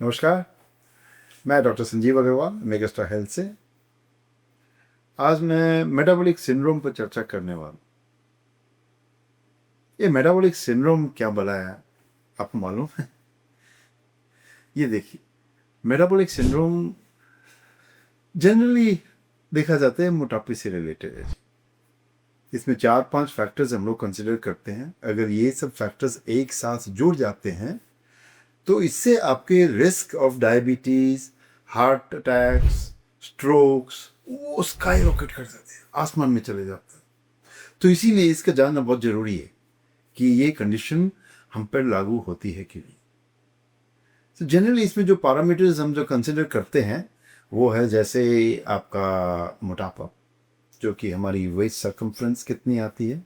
नमस्कार। मैं doctor Sanjeev Agarwal megastar health से। आज मैं मेटाबॉलिक सिंड्रोम पर चर्चा करने वाला हूँ। ये मेटाबॉलिक सिंड्रोम क्या भला है, आपको मालूम है? ये देखिए, मेटाबॉलिक सिंड्रोम जनरली देखा जाता है मोटापे से रिलेटेड है। इसमें 4-5 फैक्टर्स हम लोग कंसिडर करते हैं। अगर ये सब फैक्टर्स एक साथ जुड़ जाते हैं तो इससे आपके risk of diabetes, heart attacks, strokes वो स्काई रॉकेट कर जाते हैं, आसमान में चले जाते हैं। तो इसीलिए इसका जानना बहुत जरूरी है कि ये कंडीशन हम पर लागू होती है कि नहीं। तो जनरली इसमें जो पैरामीटर्स हम जो कंसिडर करते हैं वो है जैसे आपका मोटापा, जो कि हमारी वेस्ट सरकमफ्रेंस कितनी आती है।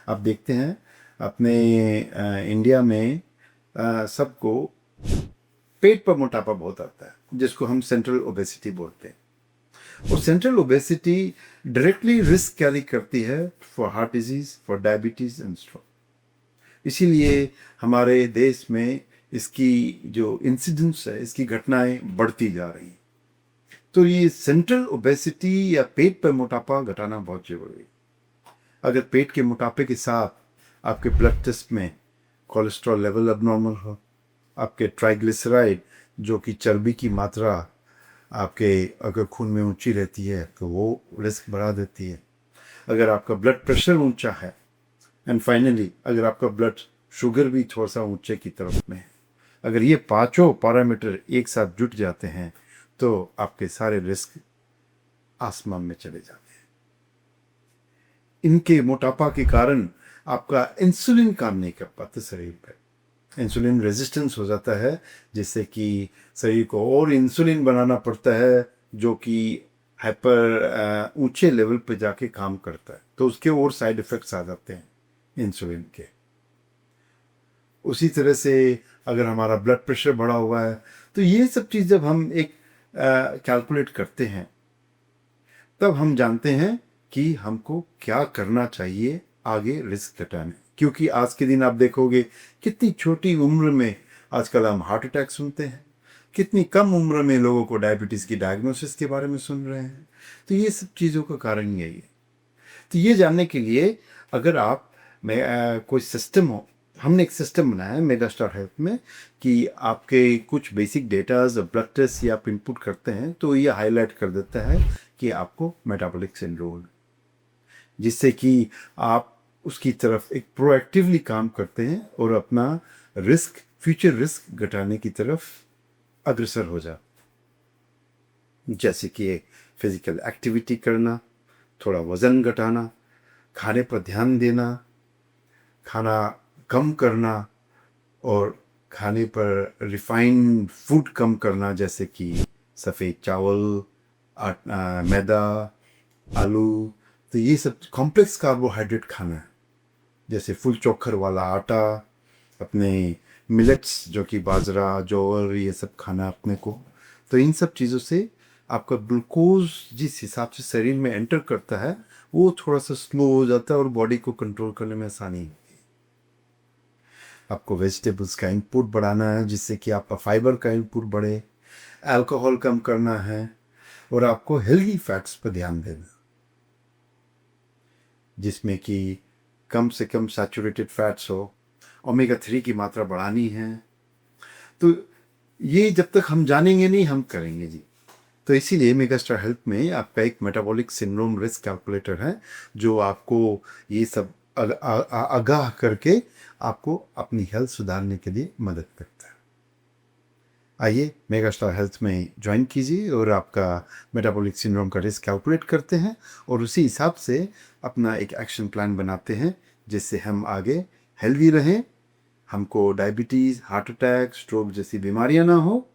आप देखते हैं अपने इंडिया में सबको पेट पर मोटापा बहुत आता है, जिसको हम सेंट्रल ओबेसिटी बोलते हैं। और central obesity directly risk carry करती है for heart disease, for diabetes and stroke. इसीलिए हमारे देश में इसकी जो इंसिडेंस है, इसकी घटनाएं बढ़ती जा रही हैं। तो ये सेंट्रल ओबेसिटी या पेट पर मोटापा घटाना बहुत जरूरी है। अगर पेट के मोटापे के साथ आपके ब्लड टेस्ट में कोलेस्ट्रॉल लेवल अबनॉर्मल हो, आपके ट्राइग्लिसराइड जो कि चर्बी की मात्रा आपके अगर खून में ऊंची रहती है तो वो रिस्क बढ़ा देती है। अगर आपका ब्लड प्रेशर ऊंचा है, एंड फाइनली अगर आपका ब्लड शुगर भी थोड़ा सा ऊंचे की तरफ में है, अगर ये पांचों पैरामीटर एक साथ जुट जाते हैं तो आपके सारे रिस्क आसमान में चले जाते हैं। इनके मोटापा के कारण आपका इंसुलिन काम नहीं कर पाता शरीर पर, इंसुलिन रेजिस्टेंस हो जाता है, जिससे कि शरीर को और इंसुलिन बनाना पड़ता है जो कि हाइपर ऊंचे लेवल पे जाके काम करता है। तो उसके और साइड इफेक्ट्स आ जाते हैं इंसुलिन के। उसी तरह से अगर हमारा ब्लड प्रेशर बढ़ा हुआ है तो ये सब चीज़ जब हम एक कैलकुलेट करते हैं तब हम जानते हैं कि हमको क्या करना चाहिए आगे रिस्क घटाने। क्योंकि आज के दिन आप देखोगे कितनी छोटी उम्र में आजकल हम हार्ट अटैक सुनते हैं, कितनी कम उम्र में लोगों को डायबिटीज़ की डायग्नोसिस के बारे में सुन रहे हैं। तो ये सब चीज़ों का कारण यही है। तो ये जानने के लिए अगर आप में कोई सिस्टम हो, हमने एक सिस्टम बनाया है मेगास्टार हेल्थ में कि आपके कुछ बेसिक डेटाज ब्लड टेस्ट या आप इनपुट करते हैं तो ये हाईलाइट कर देता है कि आपको मेटाबॉलिक सिंड्रोम, जिससे कि आप उसकी तरफ एक प्रोएक्टिवली काम करते हैं और अपना रिस्क, फ्यूचर रिस्क घटाने की तरफ अग्रसर हो जाए। जैसे कि फिजिकल एक्टिविटी करना, थोड़ा वज़न घटाना, खाने पर ध्यान देना, खाना कम करना और खाने पर रिफाइंड फूड कम करना, जैसे कि सफ़ेद चावल, मैदा, आलू। तो ये सब कॉम्प्लेक्स कार्बोहाइड्रेट खाना है, जैसे फुल चोखर वाला आटा, अपने मिलेट्स जो कि बाजरा, ज्वार, ये सब खाना अपने को। तो इन सब चीज़ों से आपका ग्लूकोज जिस हिसाब से शरीर में एंटर करता है वो थोड़ा सा स्लो हो जाता है और बॉडी को कंट्रोल करने में आसानी होती है। आपको वेजिटेबल्स का इनपुट बढ़ाना है जिससे कि आपका फाइबर का इनपुट बढ़े, अल्कोहल कम करना है और आपको हेल्दी फैट्स पर ध्यान देना, जिसमें कि कम से कम सैचुरेटेड फैट्स हो, ओमेगा 3 की मात्रा बढ़ानी है। तो ये जब तक हम जानेंगे नहीं हम करेंगे जी। तो इसीलिए मेगास्टार हेल्थ में आपका एक मेटाबॉलिक सिंड्रोम रिस्क कैलकुलेटर है जो आपको ये सब आगाह करके आपको अपनी हेल्थ सुधारने के लिए मदद करता है। आइए मेगास्टार हेल्थ में ज्वाइन कीजिए और आपका मेटाबॉलिक सिंड्रोम का रिस्क कैलकुलेट करते हैं और उसी हिसाब से अपना एक एक्शन प्लान बनाते हैं जिससे हम आगे हेल्दी रहें, हमको डायबिटीज़, हार्ट अटैक, स्ट्रोक जैसी बीमारियां ना हो